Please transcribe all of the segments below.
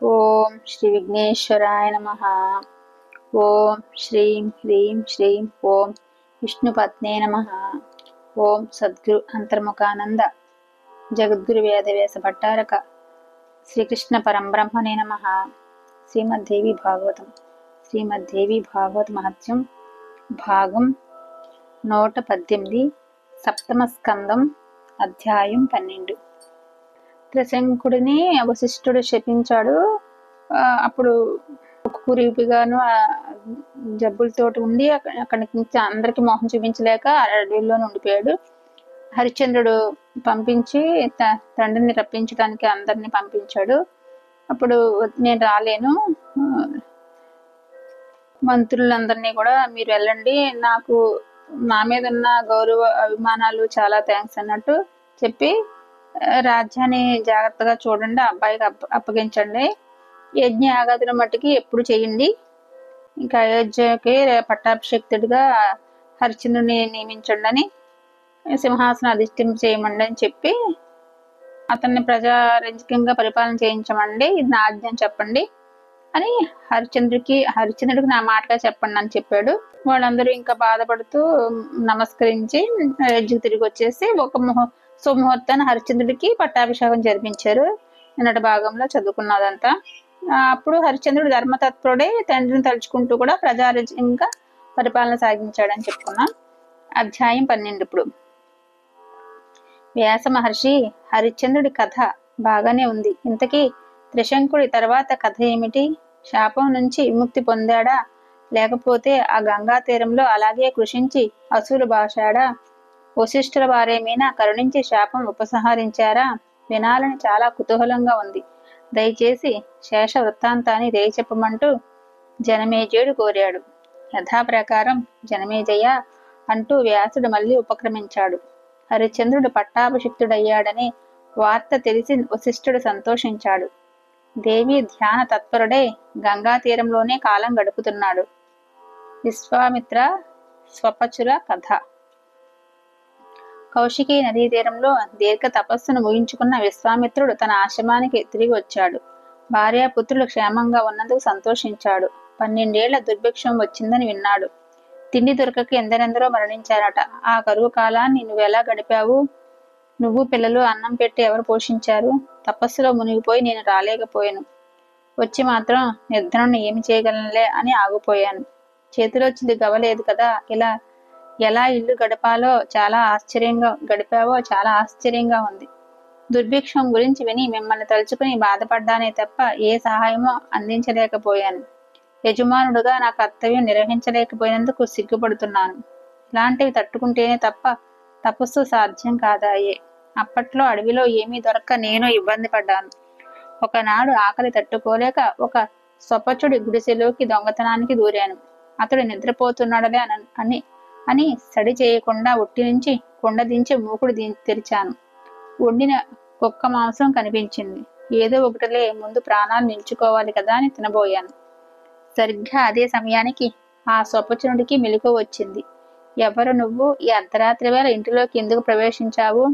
ఓం శ్రీ విఘ్నేశ్వరాయ నమః. ఓం శ్రీం హ్రీం శ్రీం ఓం విష్ణుపత్నే నమః. ఓం సద్గురు అంతర్ముఖానంద జగద్గురు వేదవ్యాస భట్టారక శ్రీకృష్ణ పరంబ్రహ్మణే నమః. శ్రీమద్దేవి భాగవతం. శ్రీమద్దేవి భాగవత మహత్యం భాగం 118, సప్తమ స్కందం, అధ్యాయం 12. త్రిశంకుడిని వశిష్ఠుడు శపించాడు. అప్పుడు కురిపిగాను జబ్బులతోటి ఉండి అక్కడి నుంచి అందరికి మోహం చూపించలేక అడవిలో ఉండిపోయాడు. హరిశ్చంద్రుడు పంపించి తండ్రిని రప్పించడానికి అందరిని పంపించాడు. అప్పుడు నేను రాలేను, మంత్రులందరినీ కూడా మీరు వెళ్ళండి, నాకు నా మీద ఉన్న గౌరవ అభిమానాలు చాలా థ్యాంక్స్ అన్నట్టు చెప్పి రాజ్యాన్ని జాగ్రత్తగా చూడండి, అబ్బాయికి అప్పగించండి, యజ్ఞ యాగాదుల మట్టుకి ఎప్పుడు చేయండి, ఇంకా అయోధ్యకి పట్టాభిషిక్తుడిగా హరిశ్చంద్రుని నియమించండి అని, సింహాసనం అధిష్ఠింప చేయమండి అని చెప్పి అతన్ని ప్రజారంజకంగా పరిపాలన చేయించమండి, ఇది నా ఆజ్ఞ అని చెప్పండి అని హరిశ్చంద్రుడికి నా మాటగా చెప్పండి అని చెప్పాడు. వాళ్ళందరూ ఇంకా బాధపడుతూ నమస్కరించి అయోధ్యకు తిరిగి వచ్చేసి ఒక సుముహూర్తాన్ని హరిశ్చంద్రుడికి పట్టాభిషేకం జరిపించారు. నిన్నటి భాగంలో చదువుకున్నదంతా. అప్పుడు హరిశ్చంద్రుడు ధర్మతత్పరుడే తండ్రిని తలుచుకుంటూ కూడా ప్రజారంజకంగా పరిపాలన సాగించాడని చెప్పుకున్నాం. అధ్యాయం 12. ఇప్పుడు వ్యాస మహర్షి, హరిశ్చంద్రుడి కథ బాగానే ఉంది, ఇంతకీ త్రిశంకుడి తర్వాత కథ ఏమిటి? శాపం నుంచి విముక్తి పొందాడా, లేకపోతే ఆ గంగా తీరంలో అలాగే కృషించి అసురు బాశాడా? వశిష్ఠుల వారేమైనా కరుణించి శాపం ఉపసంహరించారా? వినాలని చాలా కుతూహలంగా ఉంది, దయచేసి శేష వృత్తాంతాన్ని చెప్పమంటూ జనమేజయుడు కోరాడు. యథాప్రకారం జనమేజయ అంటూ వ్యాసుడు మళ్ళీ ఉపక్రమించాడు. హరిశ్చంద్రుడు పట్టాభిషిక్తుడయ్యాడని వార్త తెలిసి వశిష్ఠుడు సంతోషించాడు. దేవి ధ్యాన తత్పరుడై గంగా తీరంలోనే కాలం గడుపుతున్నాడు. విశ్వామిత్ర స్వపచుల కథ. కౌశికీ నదీ తీరంలో దీర్ఘ తపస్సును ముగించుకున్న విశ్వామిత్రుడు తన ఆశ్రమానికి తిరిగి వచ్చాడు. భార్యాపుత్రులు క్షేమంగా ఉన్నందుకు సంతోషించాడు. 12 ఏళ్ల దుర్భిక్షం వచ్చిందని విన్నాడు. తిండి దొరకక ఎందరెందరో మరణించారట. ఆ కరువు కాలాన్ని నువ్వెలా గడిపావు? నువ్వు పిల్లలు అన్నం పెట్టి ఎవరు పోషించారు? తపస్సులో మునిగిపోయి నేను రాలేకపోయాను. వచ్చి మాత్రం నిర్ధనుని ఏమి చేయగలనులే అని ఆగిపోయాను. చేతిలో చిల్లి గవ్వలేదు కదా, ఎలా ఇల్లు గడపాలో గడిపావో చాలా ఆశ్చర్యంగా ఉంది. దుర్భిక్షం గురించి విని మిమ్మల్ని తలుచుకుని బాధపడ్డానే తప్ప ఏ సహాయమో అందించలేకపోయాను. యజమానుడుగా నా కర్తవ్యం నిర్వహించలేకపోయినందుకు సిగ్గుపడుతున్నాను. ఇలాంటివి తట్టుకుంటేనే తప్ప తపస్సు సాధ్యం కాదాయే. అప్పట్లో అడవిలో ఏమీ దొరక్క నేను ఇబ్బంది పడ్డాను. ఒకనాడు ఆకలి తట్టుకోలేక ఒక స్వపచుడి గుడిసెలోకి దొంగతనానికి దూరాను. అతడు నిద్రపోతున్నాడలే అని సడి చేయకుండా ఒట్టి నుంచి కొండ దించి మూకుడు తెరిచాను. వండిన కుక్క మాంసం కనిపించింది. ఏదో ఒకటిలే, ముందు ప్రాణాలు నిల్చుకోవాలి కదా అని తినబోయాను. సరిగ్గా అదే సమయానికి ఆ స్వపచునుడికి మెలకువ వచ్చింది. ఎవరు నువ్వు? ఈ అర్ధరాత్రి వేళ ఇంటిలోకి ఎందుకు ప్రవేశించావు?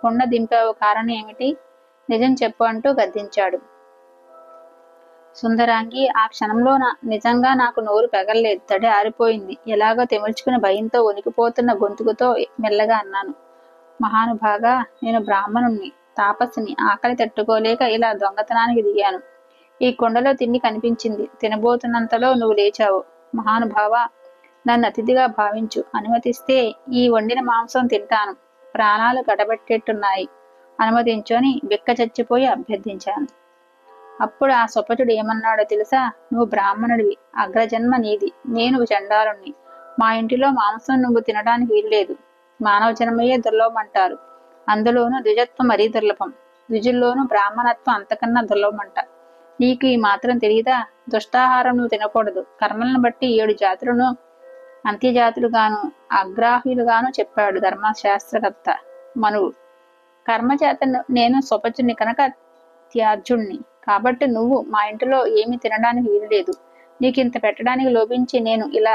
కొండ దింపావు, కారణం ఏమిటి? నిజం చెప్పు అంటూ గద్దించాడు. సుందరాంగి, ఆ క్షణంలో నిజంగా నాకు నోరు పెగల్లేదు, తడి ఆరిపోయింది. ఎలాగో తెముల్చుకుని భయంతో వణికిపోతున్న గొంతుకుతో మెల్లగా అన్నాను. మహానుభాగా, నేను బ్రాహ్మణుణ్ణి, తాపస్సుని. ఆకలి తట్టుకోలేక ఇలా దొంగతనానికి దిగాను. ఈ కొండలో తిండి కనిపించింది. తినబోతున్నంతలో నువ్వు లేచావు. మహానుభావ, నన్ను అతిథిగా భావించు. అనుమతిస్తే ఈ వండిన మాంసం తింటాను. ప్రాణాలు గడబెట్టేట్టున్నాయి, అనుమతించు అని బిక్క చచ్చిపోయి అభ్యర్థించాను. అప్పుడు ఆ స్వపచుడు ఏమన్నాడో తెలుసా? నువ్వు బ్రాహ్మణుడివి, అగ్రజన్మ నీది, నేను చండాలుణ్ణి. మా ఇంటిలో మాంసం నువ్వు తినడానికి వీల్లేదు. మానవ జన్మయే దుర్లభమంటారు. అందులోనూ ద్విజత్వం మరీ దుర్లభం. ద్విజుల్లోనూ బ్రాహ్మణత్వం అంతకన్నా దుర్లభమంట. నీకు ఈ మాత్రం తెలియదా? దుష్టాహారం నువ్వు తినకూడదు. కర్మలను బట్టి 7 జాతులను అంత్యజాతులుగాను అగ్రాహ్యులుగాను చెప్పాడు ధర్మశాస్త్రకర్త మనువు. కర్మచేత నేను స్వపచుని కనుక త్యాజ్యుణ్ణి. కాబట్టి నువ్వు మా ఇంటిలో ఏమీ తినడానికి వీలులేదు. నీకింత పెట్టడానికి లోపించి నేను ఇలా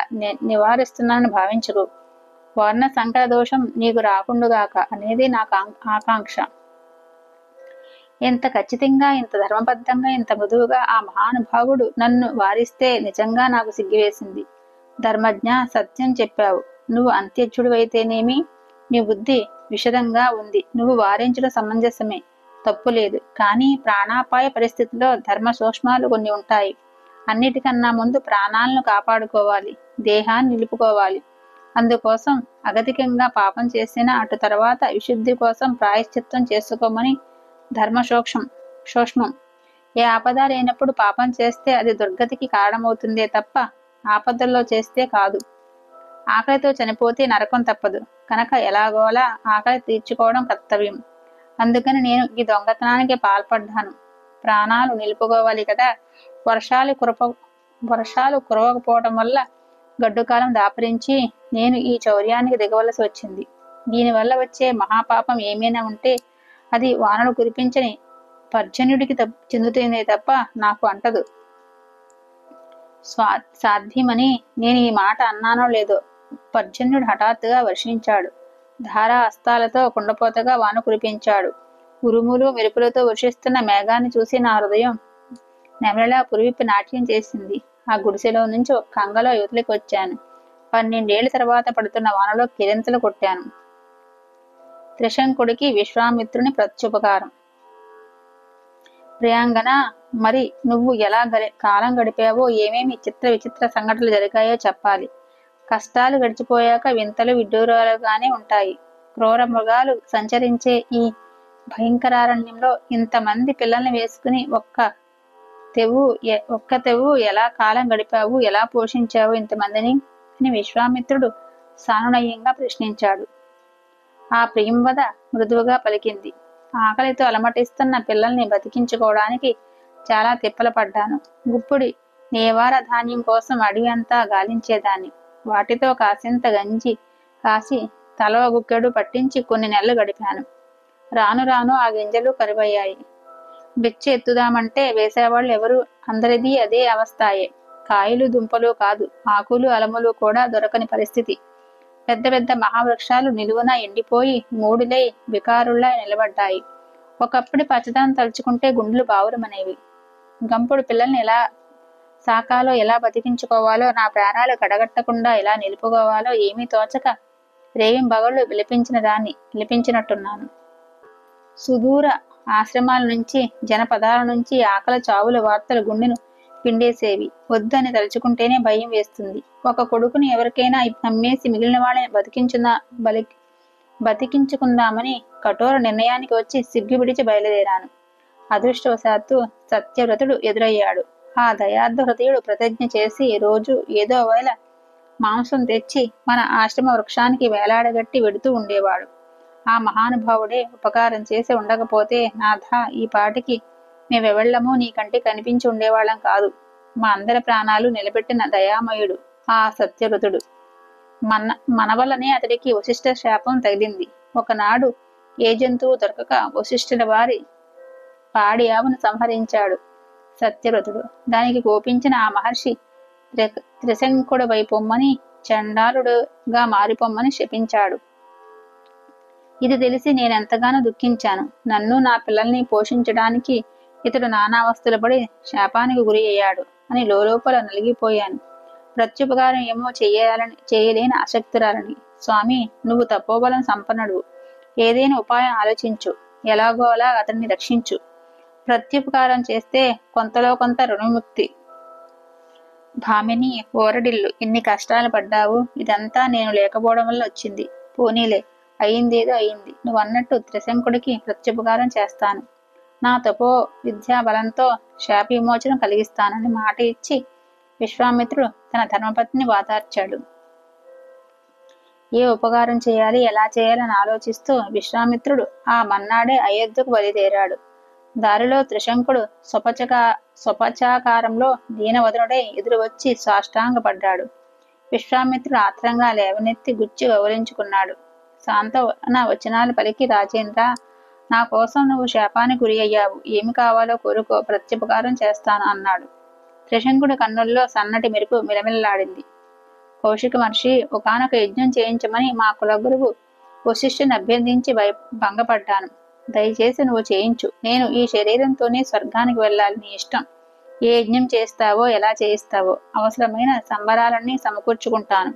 నివారిస్తున్నానని భావించకు. వర్ణ సంకర దోషం నీకు రాకుండుగాక అనేది నాకు ఆకాంక్ష. ఎంత ఖచ్చితంగా, ఇంత ధర్మబద్ధంగా, ఇంత మృదువుగా ఆ మహానుభావుడు నన్ను వారిస్తే నిజంగా నాకు సిగ్గువేసింది. ధర్మజ్ఞ, సత్యం చెప్పావు. నువ్వు అంత్యజ్ఞుడివైతేనేమి, నీ బుద్ధి విషదంగా ఉంది. నువ్వు వారించడం సమంజసమే, తప్పులేదు. కానీ ప్రాణాపాయ పరిస్థితిలో ధర్మ సూక్ష్మాలు కొన్ని ఉంటాయి. అన్నిటికన్నా ముందు ప్రాణాలను కాపాడుకోవాలి, దేహాన్ని నిలుపుకోవాలి. అందుకోసం అగతికంగా పాపం చేసినా అటు తర్వాత విశుద్ధి కోసం ప్రాయశ్చిత్తం చేసుకోమని ధర్మ సూక్ష్మం. ఏ ఆపద లేనప్పుడు పాపం చేస్తే అది దుర్గతికి కారణమవుతుందే తప్ప ఆపదల్లో చేస్తే కాదు. ఆకలితో చనిపోతే నరకం తప్పదు కనుక ఎలాగోలా ఆకలి తీర్చుకోవడం కర్తవ్యం. అందుకని నేను ఈ దొంగతనానికి పాల్పడ్డాను. ప్రాణాలు నిలుపుకోవాలి కదా. వర్షాలు కురవకపోవడం వల్ల గడ్డుకాలం దాపరించి నేను ఈ చౌర్యానికి దిగవలసి వచ్చింది. దీనివల్ల వచ్చే మహాపాపం ఏమైనా ఉంటే అది వానలు కురిపించని పర్జన్యుడికి చెందుతుందే తప్ప నాకు అంటదు. సాధ్యమని నేను ఈ మాట అన్నానో లేదో, పర్జన్యుడు హఠాత్తుగా వర్షించాడు. ధారా హస్తాలతో కుండపోతగా వాన కురిపించాడు. ఉరుములు మెరుపులతో వర్షిస్తున్న మేఘాన్ని చూసి నా హృదయం నెమలిలా పురివిప్పి నాట్యం చేసింది. ఆ గుడిసెలో నుంచి ఒక కంగలో యువతలికి వచ్చాను. 12 ఏళ్ల తర్వాత పడుతున్న వానలో కిరింతలు కొట్టాను. త్రిశంకుడికి విశ్వామిత్రుని ప్రత్యుపకారం. ప్రియాంగన, మరి నువ్వు ఎలా కాలం గడిపావో, ఏమేమి చిత్ర విచిత్ర సంఘటనలు జరిగాయో చెప్పాలి. కష్టాలు గడిచిపోయాక వింతలు విడ్డూరాలుగానే ఉంటాయి. క్రూర మృగాలు సంచరించే ఈ భయంకరారణ్యంలో ఇంతమంది పిల్లల్ని వేసుకుని ఒక్క తెవ్వు ఎలా కాలం గడిపావు, ఎలా పోషించావు ఇంతమందిని అని విశ్వామిత్రుడు సానునయంగా ప్రశ్నించాడు. ఆ ప్రియంవద మృదువుగా పలికింది. ఆకలితో అలమటిస్తున్న పిల్లల్ని బతికించుకోవడానికి చాలా తిప్పలు పడ్డాను. గుప్పుడి నేవార ధాన్యం కోసం అడవి అంతా గాలించేదాన్ని. వాటితో కాసింత గంజి కాసి తలో గుక్కెడు పట్టించి కొన్ని నెలలు గడిపాను. రాను రాను ఆ గింజలు కరువయ్యాయి. బిచ్చ ఎత్తుదామంటే వేసేవాళ్ళు ఎవరు? అందరిది అదే అవస్థాయే. కాయలు దుంపలు కాదు, ఆకులు అలములు కూడా దొరకని పరిస్థితి. పెద్ద పెద్ద మహావృక్షాలు నిలువున ఎండిపోయి మూడులై వికారుల్లా నిలబడ్డాయి. ఒకప్పుడు పచ్చదనం తలుచుకుంటే గుండెలు బావురమనేవి. గంపుడు పిల్లల్ని ఎలా సాకాలో, ఎలా బతికించుకోవాలో, నా ప్రాణాలు కడగట్టకుండా ఎలా నిలుపుకోవాలో ఏమీ తోచక రేయింబగళ్ళు విలిపించినట్టున్నాను. సుదూర ఆశ్రమాల నుంచి, జనపదాల నుంచి ఆకలి చావుల వార్తలు గుండెను పిండేసేవి. వద్దని తలుచుకుంటేనే భయం వేస్తుంది. ఒక కొడుకుని ఎవరికైనా అమ్మేసి మిగిలిన వాళ్ళని బతికించుకుందామని కఠోర నిర్ణయానికి వచ్చి సిగ్గు విడిచి బయలుదేరాను. అదృష్టవశాత్తు సత్యవ్రతుడు ఎదురయ్యాడు. ఆ దయార్థ హృదయుడు ప్రతిజ్ఞ చేసి రోజు ఏదో వేళ మాంసం తెచ్చి మన ఆశ్రమ వృక్షానికి వేలాడగట్టి వెడుతూ ఉండేవాడు. ఆ మహానుభావుడే ఉపకారం చేసి ఉండకపోతే నాథ, ఈ పాటికి మేమెవెళ్లమో నీ కంటి కనిపించి ఉండేవాళ్ళం కాదు. మా అందరి ప్రాణాలు నిలబెట్టిన దయామయుడు ఆ సత్యవ్రతుడు. మన వల్లనే అతడికి వశిష్ఠ శాపం తగిలింది. ఒకనాడు ఏ జంతువు దొరకక వశిష్ఠుల వారి పాడి ఆవును సంహరించాడు సత్యవ్రతుడు. దానికి కోపించిన ఆ మహర్షి త్రిశంకుడు వైపొమ్మని, చండాలుడుగా మారిపోమ్మని శపించాడు. ఇది తెలిసి నేనెంతగానో దుఃఖించాను. నన్ను నా పిల్లల్ని పోషించడానికి ఇతడు నానావస్థలు పడి శాపానికి గురి అయ్యాడు అని లోపల నలిగిపోయాను. ప్రత్యుపకారం ఏమో చేయలేని అశక్తురాలని. స్వామి, నువ్వు తపోబలం సంపన్నుడు. ఏదైనా ఉపాయం ఆలోచించు. ఎలాగో అలా అతన్ని రక్షించు. ప్రత్యుపకారం చేస్తే కొంతలో కొంత రుణముక్తి. భామిని, ఓరడిల్లు. ఇన్ని కష్టాలు పడ్డావు. ఇదంతా నేను లేకపోవడం వల్ల వచ్చింది. పోనీలే, అయిందేదో అయింది. నువ్వన్నట్టు త్రిశంకుడికి ప్రత్యుపకారం చేస్తాను. నా తపో విద్యా బలంతో శాప విమోచనం కలిగిస్తానని మాట ఇచ్చి విశ్వామిత్రుడు తన ధర్మపత్ని వాదార్చాడు. ఏ ఉపకారం చేయాలి, ఎలా చేయాలని ఆలోచిస్తూ విశ్వామిత్రుడు ఆ మన్నాడే అయోధ్యకు బయలుదేరాడు. దారిలో త్రిశంకుడు స్వపచాకారంలో దీనవదనుడై ఎదురు వచ్చి సాష్టాంగపడ్డాడు. విశ్వామిత్రుడు ఆత్రంగా లేవనెత్తి గుచ్చి గౌరవించుకున్నాడు. సాంత్వన వచనాలు పలికి, రాజేంద్ర, నా కోసం నువ్వు శాపానికి గురి అయ్యావు. ఏమి కావాలో కోరుకో, ప్రత్యుపకారం చేస్తాను అన్నాడు. త్రిశంకుడి కన్నుల్లో సన్నటి మెరుపు మిలమిల్లాడింది. కౌశిక మహర్షి, ఒకానొక యజ్ఞం చేయించమని మా కులగురువు వశిష్ఠుని అభ్యర్థించి భంగపడ్డాను. దయచేసి నువ్వు చేయించు. నేను ఈ శరీరంతోనే స్వర్గానికి వెళ్ళాలి. నీ ఇష్టం. ఏ యజ్ఞం చేస్తావో, ఎలా చేయిస్తావో, అవసరమైన సంబరాలన్నీ సమకూర్చుకుంటాను.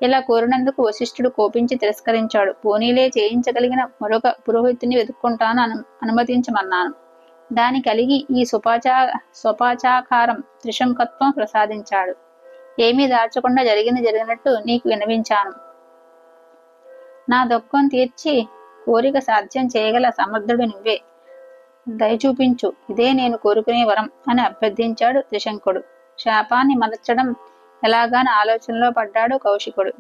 ఇలా కోరినందుకు వశిష్ఠుడు కోపించి తిరస్కరించాడు. పోనీలే, చేయించగలిగిన మరొక పురోహితుని వెతుక్కుంటాను, అనుమతించమన్నాను. దాని కలిగి ఈ స్వపాచాకారం త్రిశంకత్వం ప్రసాదించాడు. ఏమీ దాచకుండా జరిగింది జరిగినట్టు నీకు వినవించాను. నా దుఃఖం తీర్చి కోరిక సాధ్యం చేయగల సమర్థుడు నువ్వే. దయచూపించు. ఇదే నేను కోరుకునే వరం అని అభ్యర్థించాడు త్రిశంకుడు. శాపాన్ని మలచడం ఎలాగాని ఆలోచనలో పడ్డాడు కౌశికుడు.